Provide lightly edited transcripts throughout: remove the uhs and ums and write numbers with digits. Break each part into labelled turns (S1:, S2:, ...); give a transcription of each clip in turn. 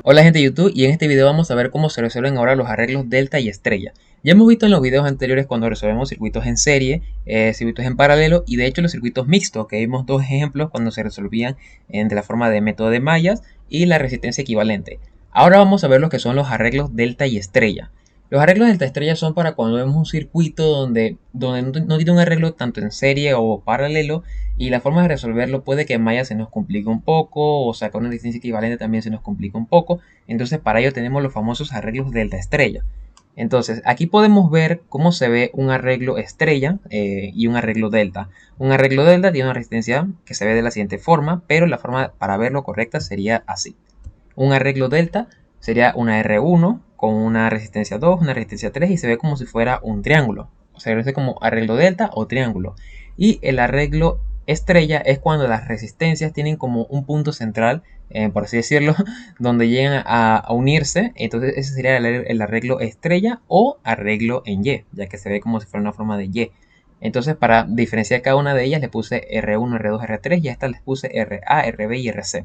S1: Hola gente de YouTube, y en este video vamos a ver cómo se resuelven ahora los arreglos delta y estrella. Ya hemos visto en los videos anteriores cuando resolvemos circuitos en serie, circuitos en paralelo y de hecho los circuitos mixtos, que vimos dos ejemplos cuando se resolvían de la forma de método de mallas y la resistencia equivalente. Ahora vamos a ver lo que son los arreglos delta y estrella. Los arreglos delta estrella son para cuando vemos un circuito donde no tiene un arreglo tanto en serie o paralelo, y la forma de resolverlo puede que en malla se nos complique un poco, o sacar una resistencia equivalente también se nos complica un poco. Entonces para ello tenemos los famosos arreglos delta estrella. Entonces aquí podemos ver cómo se ve un arreglo estrella y un arreglo delta. Un arreglo delta tiene una resistencia que se ve de la siguiente forma, pero la forma para verlo correcta sería así. Un arreglo delta sería una R1 con una resistencia 2, una resistencia 3 y se ve como si fuera un triángulo. O sea, se ve como arreglo delta o triángulo. Y el arreglo estrella es cuando las resistencias tienen como un punto central, por así decirlo, donde llegan a unirse. Entonces ese sería el arreglo estrella o arreglo en Y, ya que se ve como si fuera una forma de Y. Entonces para diferenciar cada una de ellas le puse R1, R2, R3 y a estas les puse RA, RB y RC.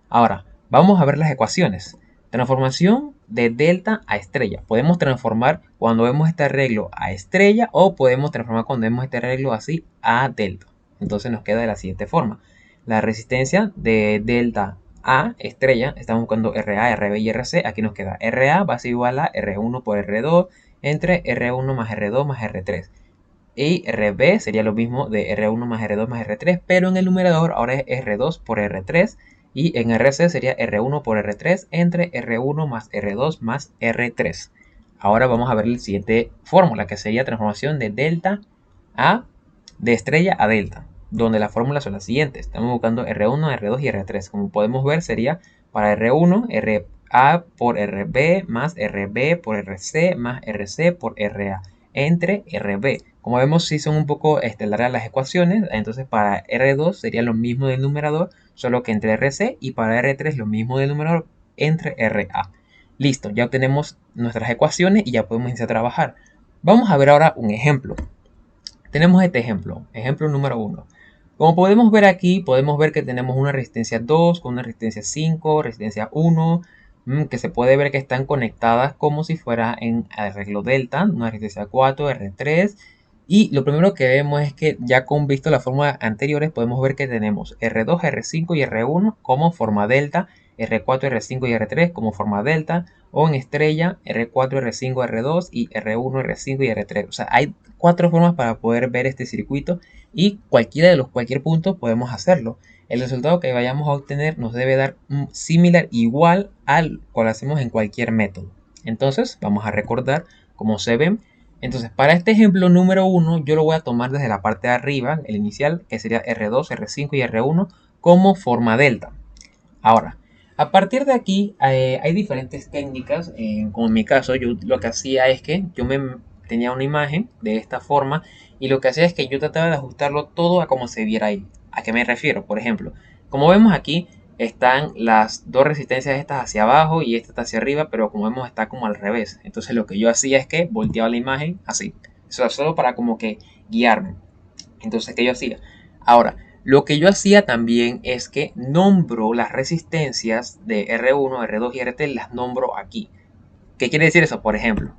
S1: Ahora, vamos a ver las ecuaciones. Transformación de delta a estrella. Podemos transformar cuando vemos este arreglo a estrella o podemos transformar cuando vemos este arreglo así a delta. Entonces nos queda de la siguiente forma. La resistencia de delta a estrella, estamos buscando RA, RB y RC. Aquí nos queda RA va a ser igual a R1 por R2 entre R1 más R2 más R3. Y RB sería lo mismo de R1 más R2 más R3, pero en el numerador ahora es R2 por R3 y en RC sería R1 por R3 entre R1 más R2 más R3. Ahora vamos a ver la siguiente fórmula, que sería transformación de delta a de estrella a delta, donde las fórmulas son las siguientes. Estamos buscando R1, R2 y R3. Como podemos ver sería para R1 RA por RB más RB por RC más RC por RA entre RB. Como vemos, sí son un poco largas las ecuaciones, entonces para R2 sería lo mismo del numerador, solo que entre RC, y para R3 lo mismo del numerador entre RA. Listo, ya obtenemos nuestras ecuaciones y ya podemos iniciar a trabajar. Vamos a ver ahora un ejemplo. Tenemos este ejemplo, ejemplo número 1. Como podemos ver aquí, podemos ver que tenemos una resistencia 2 con una resistencia 5, resistencia 1, que se puede ver que están conectadas como si fuera en arreglo delta, una resistencia 4, R3. Y lo primero que vemos es que ya con visto las fórmulas anteriores podemos ver que tenemos R2, R5 y R1 como forma delta, R4, R5 y R3 como forma delta, o en estrella R4, R5, R2 y R1, R5 y R3. O sea, hay cuatro formas para poder ver este circuito y cualquier punto podemos hacerlo. El resultado que vayamos a obtener nos debe dar un similar igual al cual hacemos en cualquier método. Entonces vamos a recordar cómo se ven. Entonces para este ejemplo número 1 yo lo voy a tomar desde la parte de arriba, el inicial, que sería R2, R5 y R1 como forma delta. Ahora, a partir de aquí hay diferentes técnicas. Como en mi caso, yo lo que hacía es que yo tenía una imagen de esta forma y lo que hacía es que yo trataba de ajustarlo todo a como se viera ahí. ¿A qué me refiero? Por ejemplo, como vemos aquí están las dos resistencias estas hacia abajo y esta está hacia arriba, pero como vemos está como al revés. Entonces lo que yo hacía es que volteaba la imagen así. Eso solo para como que guiarme. Entonces, ¿qué yo hacía? Ahora, lo que yo hacía también es que nombro las resistencias de R1, R2 y RT, las nombro aquí. ¿Qué quiere decir eso? Por ejemplo,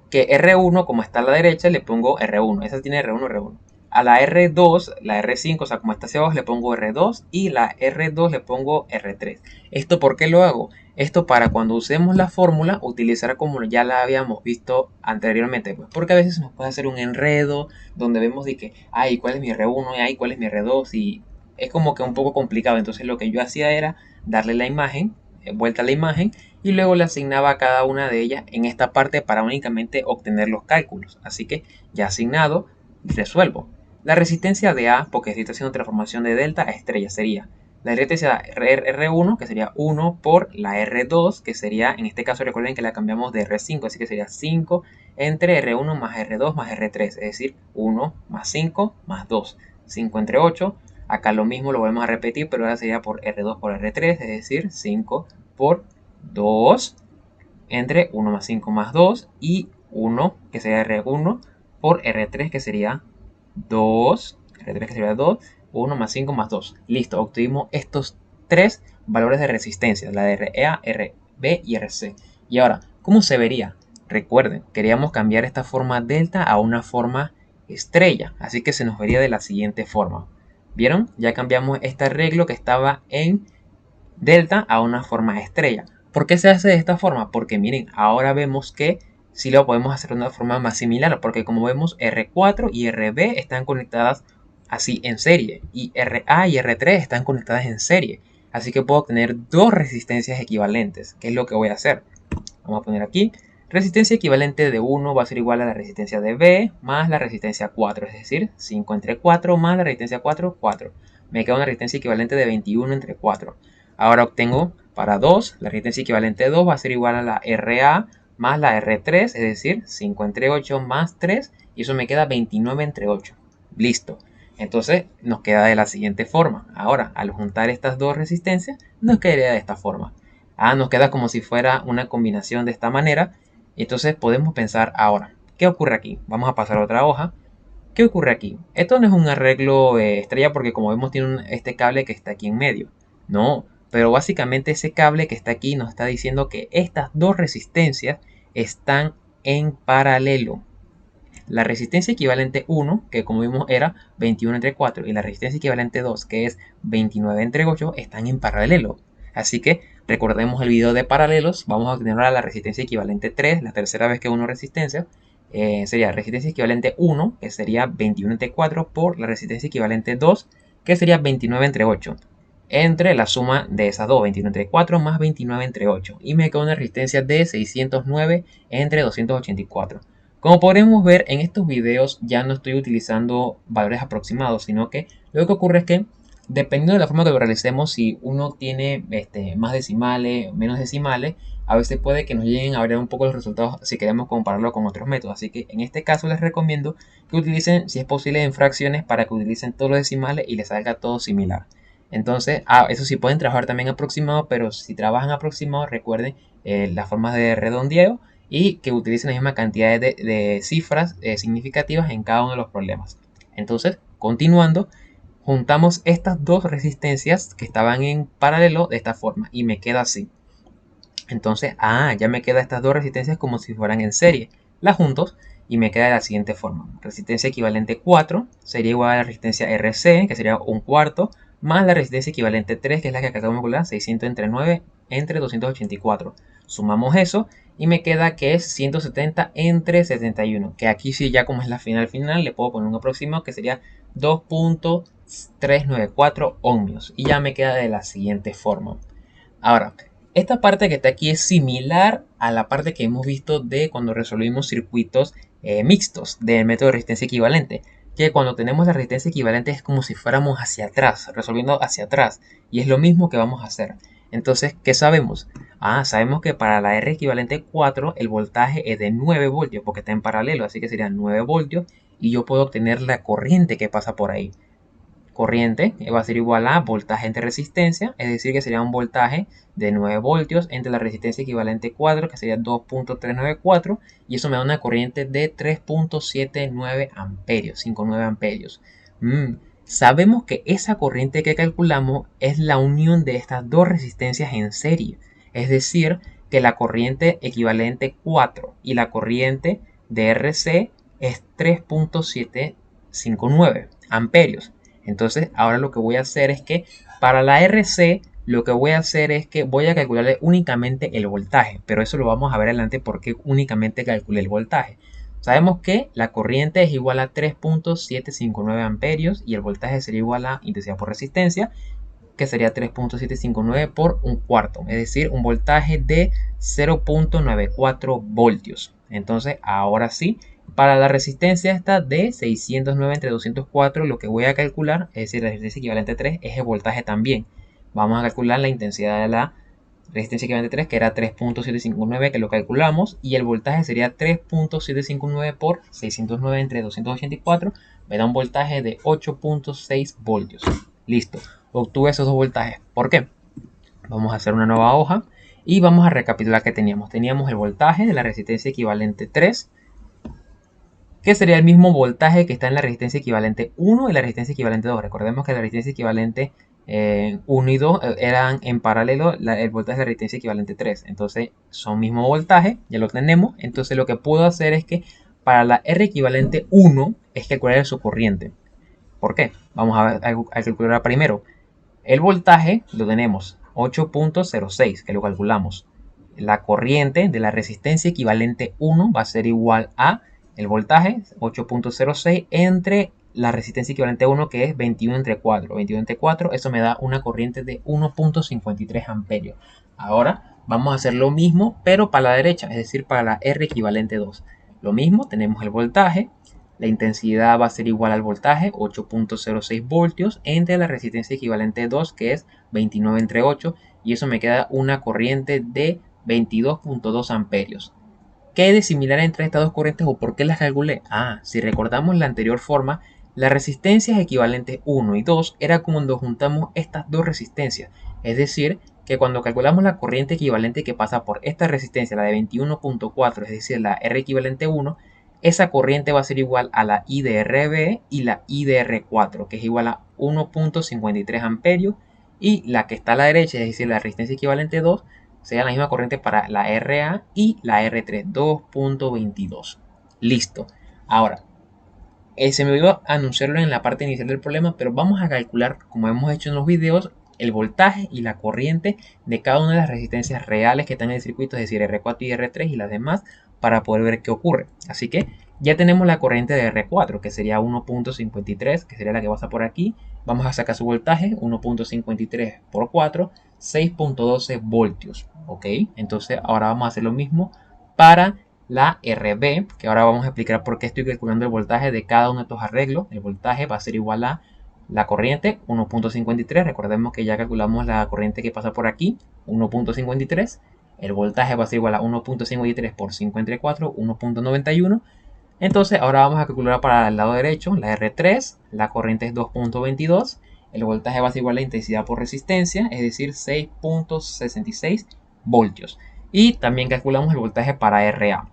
S1: que R1, como está a la derecha, le pongo R1. Esa tiene R1, R1. A la R2, la R5, o sea, como está hacia abajo, le pongo R2 y la R2 le pongo R3. ¿Esto por qué lo hago? Esto para cuando usemos la fórmula, utilizar como ya la habíamos visto anteriormente. Pues porque a veces nos puede hacer un enredo donde vemos de que, ay, ¿cuál es mi R1? Y ay, ¿cuál es mi R2? Y es como que un poco complicado. Entonces lo que yo hacía era darle la imagen, vuelta a la imagen, y luego le asignaba a cada una de ellas en esta parte para únicamente obtener los cálculos. Así que ya asignado, resuelvo. La resistencia de A, porque estoy haciendo transformación de delta a estrella, sería la resistencia R1, que sería 1 por la R2, que sería, en este caso recuerden que la cambiamos de R5, así que sería 5 entre R1 más R2 más R3, es decir, 1 más 5 más 2. 5 entre 8, acá lo mismo lo volvemos a repetir, pero ahora sería por R2 por R3, es decir, 5 por 2 entre 1 más 5 más 2 y 1 que sería R1 por R3 que sería 2, R3 que sería 2, 1 más 5 más 2. Listo, obtuvimos estos tres valores de resistencia, la de RA, RB y RC. Y ahora, ¿cómo se vería? Recuerden, queríamos cambiar esta forma delta a una forma estrella, así que se nos vería de la siguiente forma. ¿Vieron? Ya cambiamos este arreglo que estaba en delta a una forma estrella. ¿Por qué se hace de esta forma? Porque miren, ahora vemos que sí lo podemos hacer de una forma más similar, porque como vemos R4 y RB están conectadas así en serie y RA y R3 están conectadas en serie. Así que puedo tener dos resistencias equivalentes. ¿Qué es lo que voy a hacer? Vamos a poner aquí. Resistencia equivalente de 1 va a ser igual a la resistencia de B más la resistencia 4, es decir, 5 entre 4 más la resistencia 4, 4. Me queda una resistencia equivalente de 21 entre 4. Ahora obtengo para 2, la resistencia equivalente de 2 va a ser igual a la RA más la R3, es decir, 5 entre 8 más 3, y eso me queda 29 entre 8. Listo. Entonces nos queda de la siguiente forma. Ahora, al juntar estas dos resistencias, nos quedaría de esta forma. Nos queda como si fuera una combinación de esta manera. Entonces podemos pensar ahora, ¿qué ocurre aquí? Vamos a pasar a otra hoja. ¿Qué ocurre aquí? Esto no es un arreglo estrella porque como vemos tiene este cable que está aquí en medio. No, pero básicamente ese cable que está aquí nos está diciendo que estas dos resistencias están en paralelo. La resistencia equivalente 1, que como vimos era 21 entre 4, y la resistencia equivalente 2, que es 29 entre 8, están en paralelo. Así que recordemos el video de paralelos, vamos a obtener ahora la resistencia equivalente 3, la tercera vez que uno resistencia, sería resistencia equivalente 1, que sería 21 entre 4, por la resistencia equivalente 2, que sería 29 entre 8. Entre la suma de esas dos, 21 entre 4 más 29 entre 8. Y me queda una resistencia de 609 entre 284. Como podremos ver en estos videos ya no estoy utilizando valores aproximados, sino que lo que ocurre es que dependiendo de la forma que lo realicemos, si uno tiene más decimales, menos decimales, a veces puede que nos lleguen a variar un poco los resultados si queremos compararlo con otros métodos. Así que en este caso les recomiendo que utilicen, si es posible, en fracciones para que utilicen todos los decimales y les salga todo similar. Entonces, eso sí pueden trabajar también aproximado, pero si trabajan aproximado, recuerden las formas de redondeo y que utilicen la misma cantidad de cifras significativas en cada uno de los problemas. Entonces, continuando, juntamos estas dos resistencias que estaban en paralelo de esta forma y me queda así. Entonces, ya me quedan estas dos resistencias como si fueran en serie. Las juntos y me queda de la siguiente forma. Resistencia equivalente 4 sería igual a la resistencia RC, que sería un cuarto, más la resistencia equivalente 3, que es la que acabamos de calcular, 600 entre 9 entre 284. Sumamos eso y me queda que es 170 entre 71, que aquí sí ya como es la final le puedo poner un aproximado que sería 2.394 ohmios y ya me queda de la siguiente forma. Ahora, esta parte que está aquí es similar a la parte que hemos visto de cuando resolvimos circuitos mixtos del método de resistencia equivalente, que cuando tenemos la resistencia equivalente es como si fuéramos hacia atrás, resolviendo hacia atrás, y es lo mismo que vamos a hacer. Entonces, ¿qué sabemos? Sabemos que para la R equivalente 4 el voltaje es de 9 voltios porque está en paralelo, así que serían 9 voltios y yo puedo obtener la corriente que pasa por ahí. Corriente va a ser igual a voltaje entre resistencia, es decir que sería un voltaje de 9 voltios entre la resistencia equivalente 4, que sería 2.394, y eso me da una corriente de 3.79 amperios, 59 amperios. Sabemos que esa corriente que calculamos es la unión de estas dos resistencias en serie, es decir, que la corriente equivalente 4 y la corriente de RC es 3.759 amperios. Entonces ahora lo que voy a hacer es que para la RC lo que voy a hacer es que voy a calcularle únicamente el voltaje, pero eso lo vamos a ver adelante porque únicamente calculé el voltaje. Sabemos que la corriente es igual a 3.759 amperios y el voltaje sería igual a intensidad por resistencia, que sería 3.759 por un cuarto, es decir, un voltaje de 0.94 voltios. Entonces ahora sí, para la resistencia esta de 609 entre 204, lo que voy a calcular, es decir, la resistencia equivalente a 3, es el voltaje también. Vamos a calcular la intensidad de la resistencia equivalente a 3, que era 3.759, que lo calculamos, y el voltaje sería 3.759 por 609 entre 284, me da un voltaje de 8.6 voltios. Listo, obtuve esos dos voltajes. ¿Por qué? Vamos a hacer una nueva hoja y vamos a recapitular que teníamos. Teníamos el voltaje de la resistencia equivalente 3, que sería el mismo voltaje que está en la resistencia equivalente 1 y la resistencia equivalente 2. Recordemos que la resistencia equivalente 1 y 2 eran en paralelo el voltaje de resistencia equivalente 3. Entonces son mismo voltaje, ya lo tenemos. Entonces lo que puedo hacer es que para la R equivalente 1 es calcular su corriente. ¿Por qué? Vamos a calcular primero. El voltaje lo tenemos 8.06, que lo calculamos. La corriente de la resistencia equivalente 1 va a ser igual a el voltaje 8.06 entre la resistencia equivalente 1, que es 21 entre 4. 21 entre 4, eso me da una corriente de 1.53 amperios. Ahora vamos a hacer lo mismo, pero para la derecha, es decir, para la R equivalente 2. Lo mismo, tenemos el voltaje. La intensidad va a ser igual al voltaje, 8.06 voltios, entre la resistencia equivalente 2, que es 29 entre 8, y eso me queda una corriente de 22.2 amperios. ¿Qué hay de similar entre estas dos corrientes o por qué las calculé? Si recordamos la anterior forma, las resistencias equivalentes 1 y 2 era cuando juntamos estas dos resistencias. Es decir, que cuando calculamos la corriente equivalente que pasa por esta resistencia, la de 21.4, es decir, la R equivalente 1, esa corriente va a ser igual a la I de RB y la I de R4, que es igual a 1.53 amperios, y la que está a la derecha, es decir, la resistencia equivalente 2, sería la misma corriente para la RA y la R3, 2.22. Listo. Ahora, se me olvidó anunciarlo en la parte inicial del problema, pero vamos a calcular, como hemos hecho en los videos, el voltaje y la corriente de cada una de las resistencias reales que están en el circuito, es decir, R4 y R3 y las demás, para poder ver qué ocurre. Así que ya tenemos la corriente de R4, que sería 1.53, que sería la que pasa por aquí. Vamos a sacar su voltaje, 1.53 por 4, 6.12 voltios. ¿Ok? Entonces ahora vamos a hacer lo mismo para la RB, que ahora vamos a explicar por qué estoy calculando el voltaje de cada uno de estos arreglos. El voltaje va a ser igual a la corriente 1.53, recordemos que ya calculamos la corriente que pasa por aquí, 1.53. El voltaje va a ser igual a 1.53 por 5 entre 4, 1.91. Entonces ahora vamos a calcular para el lado derecho, la R3, la corriente es 2.22. El voltaje va a ser igual a la intensidad por resistencia, es decir, 6.66 voltios. Y también calculamos el voltaje para RA,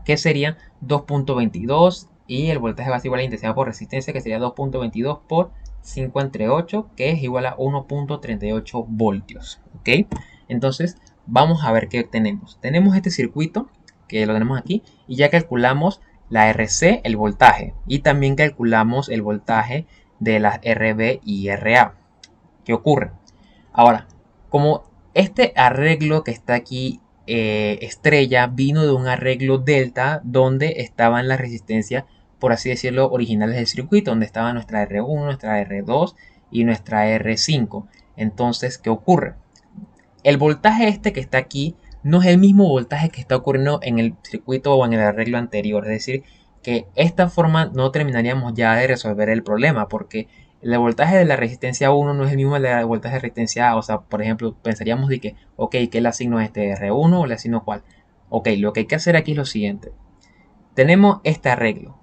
S1: que sería 2.22, y el voltaje va a ser igual a la intensidad por resistencia, que sería 2.22 por 5 entre 8, que es igual a 1.38 voltios. ¿Ok? Entonces vamos a ver qué tenemos. Tenemos este circuito, que lo tenemos aquí, y ya calculamos la RC, el voltaje, y también calculamos el voltaje de las RB y RA. ¿Qué ocurre? Ahora, como este arreglo que está aquí, estrella, vino de un arreglo delta donde estaban las resistencias, por así decirlo, originales del circuito, donde estaba nuestra R1, nuestra R2 y nuestra R5. Entonces, ¿qué ocurre? El voltaje este que está aquí no es el mismo voltaje que está ocurriendo en el circuito o en el arreglo anterior. Es decir, que esta forma no terminaríamos ya de resolver el problema, porque el voltaje de la resistencia 1 no es el mismo del voltaje de resistencia A. O sea, por ejemplo, pensaríamos de que, ok, ¿qué le asigno a este R1 o le asigno cuál? Ok, lo que hay que hacer aquí es lo siguiente. Tenemos este arreglo.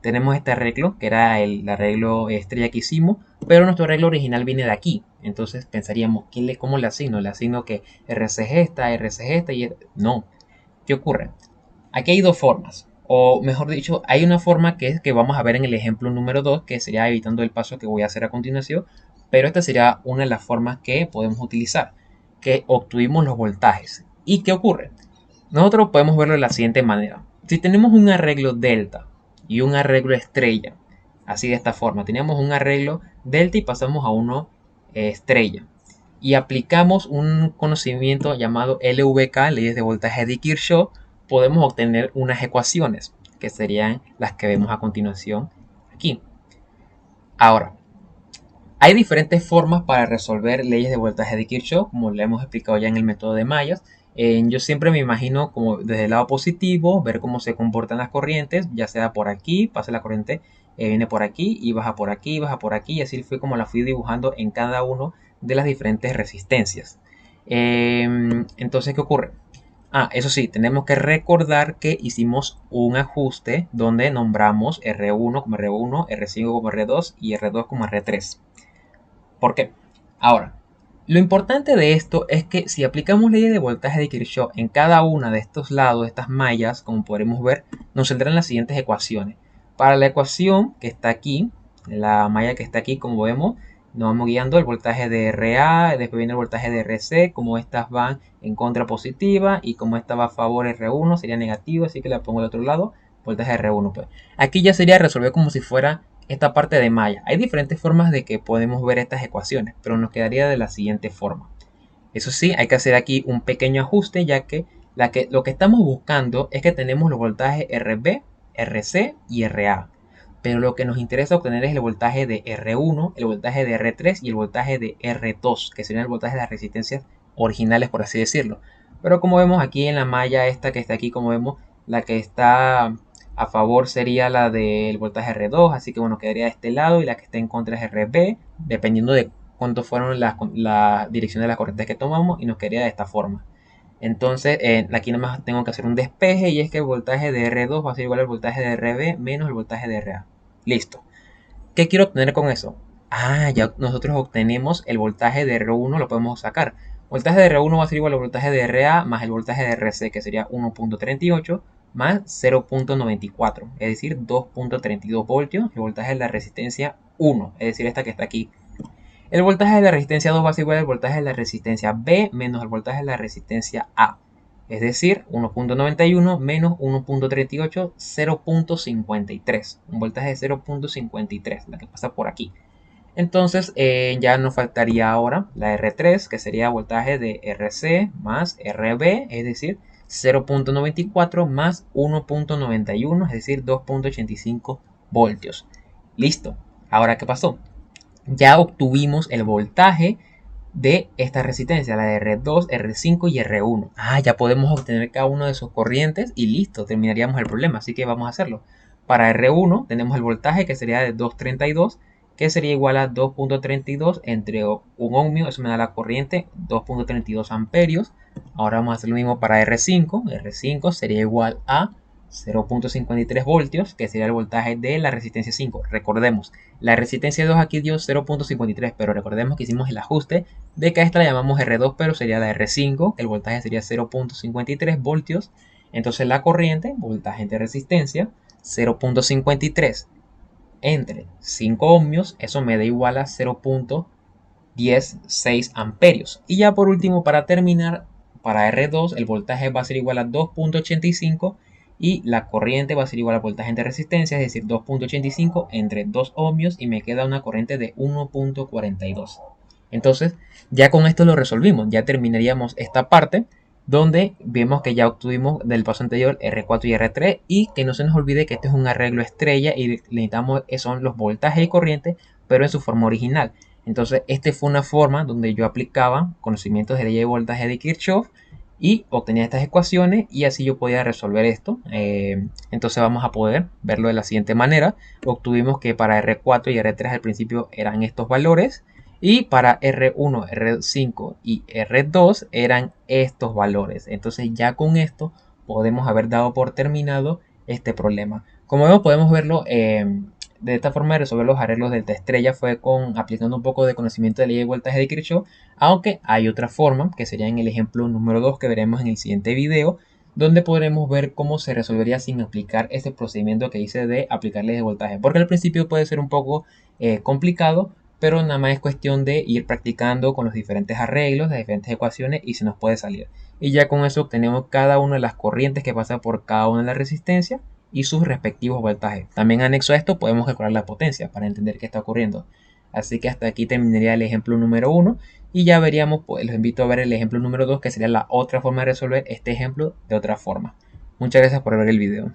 S1: Tenemos este arreglo, que era el arreglo estrella que hicimos, pero nuestro arreglo original viene de aquí. Entonces pensaríamos, ¿cómo le asigno? ¿Le asigno que RC es esta, RC es esta? No. ¿Qué ocurre? Aquí hay dos formas. O mejor dicho, hay una forma que es que vamos a ver en el ejemplo número 2, que sería evitando el paso que voy a hacer a continuación. Pero esta sería una de las formas que podemos utilizar, que obtuvimos los voltajes. ¿Y qué ocurre? Nosotros podemos verlo de la siguiente manera. Si tenemos un arreglo delta y un arreglo estrella, así de esta forma, tenemos un arreglo delta y pasamos a uno estrella, y aplicamos un conocimiento llamado LVK, leyes de voltaje de Kirchhoff, podemos obtener unas ecuaciones que serían las que vemos a continuación aquí. Ahora, hay diferentes formas para resolver leyes de voltaje de Kirchhoff, como lo hemos explicado ya en el método de Mayas. Yo siempre me imagino como desde el lado positivo, ver cómo se comportan las corrientes, ya sea por aquí, pasa la corriente, viene por aquí y baja por aquí, baja por aquí, y así fue como la fui dibujando en cada uno de las diferentes resistencias. Entonces, ¿qué ocurre? Eso sí, tenemos que recordar que hicimos un ajuste donde nombramos R1 como R1, R5 como R2 y R2 como R3. ¿Por qué? Ahora, lo importante de esto es que si aplicamos leyes de voltaje de Kirchhoff en cada una de estos lados, de estas mallas, como podremos ver, nos saldrán las siguientes ecuaciones. Para la ecuación que está aquí, la malla que está aquí, como vemos, nos vamos guiando el voltaje de RA, después viene el voltaje de RC, como estas van en contra positiva y como esta va a favor R1 sería negativo, así que la pongo al otro lado, voltaje R1 pues. Aquí ya sería resolver como si fuera esta parte de malla. Hay diferentes formas de que podemos ver estas ecuaciones, pero nos quedaría de la siguiente forma. Eso sí, hay que hacer aquí un pequeño ajuste, ya que, lo que estamos buscando es que tenemos los voltajes RB, RC y RA. Pero lo que nos interesa obtener es el voltaje de R1, el voltaje de R3 y el voltaje de R2, que serían el voltaje de las resistencias originales, por así decirlo. Pero como vemos aquí en la malla esta que está aquí, como vemos, la que está a favor sería la del voltaje R2, así que bueno, quedaría de este lado, y la que está en contra es RB, dependiendo de cuánto fueron la dirección de las corrientes que tomamos, y nos quedaría de esta forma. Entonces, aquí nomás tengo que hacer un despeje, y es que el voltaje de R2 va a ser igual al voltaje de RB menos el voltaje de RA. Listo. ¿Qué quiero obtener con eso? Ya nosotros obtenemos el voltaje de R1, lo podemos sacar. El voltaje de R1 va a ser igual al voltaje de RA más el voltaje de RC, que sería 1.38 más 0.94, es decir, 2.32 voltios. El voltaje de la resistencia 1, es decir, esta que está aquí. El voltaje de la resistencia 2 va a ser igual al voltaje de la resistencia B menos el voltaje de la resistencia A. Es decir, 1.91 menos 1.38, 0.53. Un voltaje de 0.53, la que pasa por aquí. Entonces ya nos faltaría ahora la R3, que sería voltaje de RC más RB, es decir, 0.94 más 1.91, es decir, 2.85 voltios. Listo. Ahora, ¿qué pasó? Ya obtuvimos el voltaje de esta resistencia, la de R2, R5 y R1. Ya podemos obtener cada uno de esos corrientes y listo, terminaríamos el problema. Así que vamos a hacerlo. Para R1 tenemos el voltaje que sería de 232, que sería igual a 2.32 entre un ohmio, eso me da la corriente, 2.32 amperios. Ahora vamos a hacer lo mismo para R5. R5 sería igual a 0.53 voltios, que sería el voltaje de la resistencia 5. Recordemos, la resistencia 2 aquí dio 0.53, pero recordemos que hicimos el ajuste de que a esta la llamamos R2, pero sería la R5, el voltaje sería 0.53 voltios. Entonces la corriente, voltaje entre resistencia, 0.53 entre 5 ohmios, eso me da igual a 0.16 amperios. Y ya por último, para terminar, para R2 el voltaje va a ser igual a 2.85 y la corriente va a ser igual al voltaje de resistencia, es decir, 2.85 entre 2 ohmios, y me queda una corriente de 1.42. Entonces, ya con esto lo resolvimos, ya terminaríamos esta parte donde vemos que ya obtuvimos del paso anterior R4 y R3, y que no se nos olvide que este es un arreglo estrella y necesitamos son los voltajes y corrientes, pero en su forma original. Entonces, esta fue una forma donde yo aplicaba conocimientos de ley de voltaje de Kirchhoff y obtenía estas ecuaciones, y así yo podía resolver esto. Entonces vamos a poder verlo de la siguiente manera. Obtuvimos que para R4 y R3 al principio eran estos valores, y para R1, R5 y R2 eran estos valores. Entonces ya con esto podemos haber dado por terminado este problema. Como vemos, podemos verlo de esta forma de resolver los arreglos delta estrella fue aplicando un poco de conocimiento de ley de voltaje de Kirchhoff, aunque hay otra forma que sería en el ejemplo número 2 que veremos en el siguiente video, donde podremos ver cómo se resolvería sin aplicar este procedimiento que hice de aplicar ley de voltaje, porque al principio puede ser un poco complicado, pero nada más es cuestión de ir practicando con los diferentes arreglos, las diferentes ecuaciones, y se nos puede salir. Y ya con eso obtenemos cada una de las corrientes que pasa por cada una de las resistencias y sus respectivos voltajes. También anexo a esto podemos calcular la potencia para entender qué está ocurriendo. Así que hasta aquí terminaría el ejemplo número 1, y ya veríamos, pues los invito a ver el ejemplo número 2, que sería la otra forma de resolver este ejemplo de otra forma. Muchas gracias por ver el video.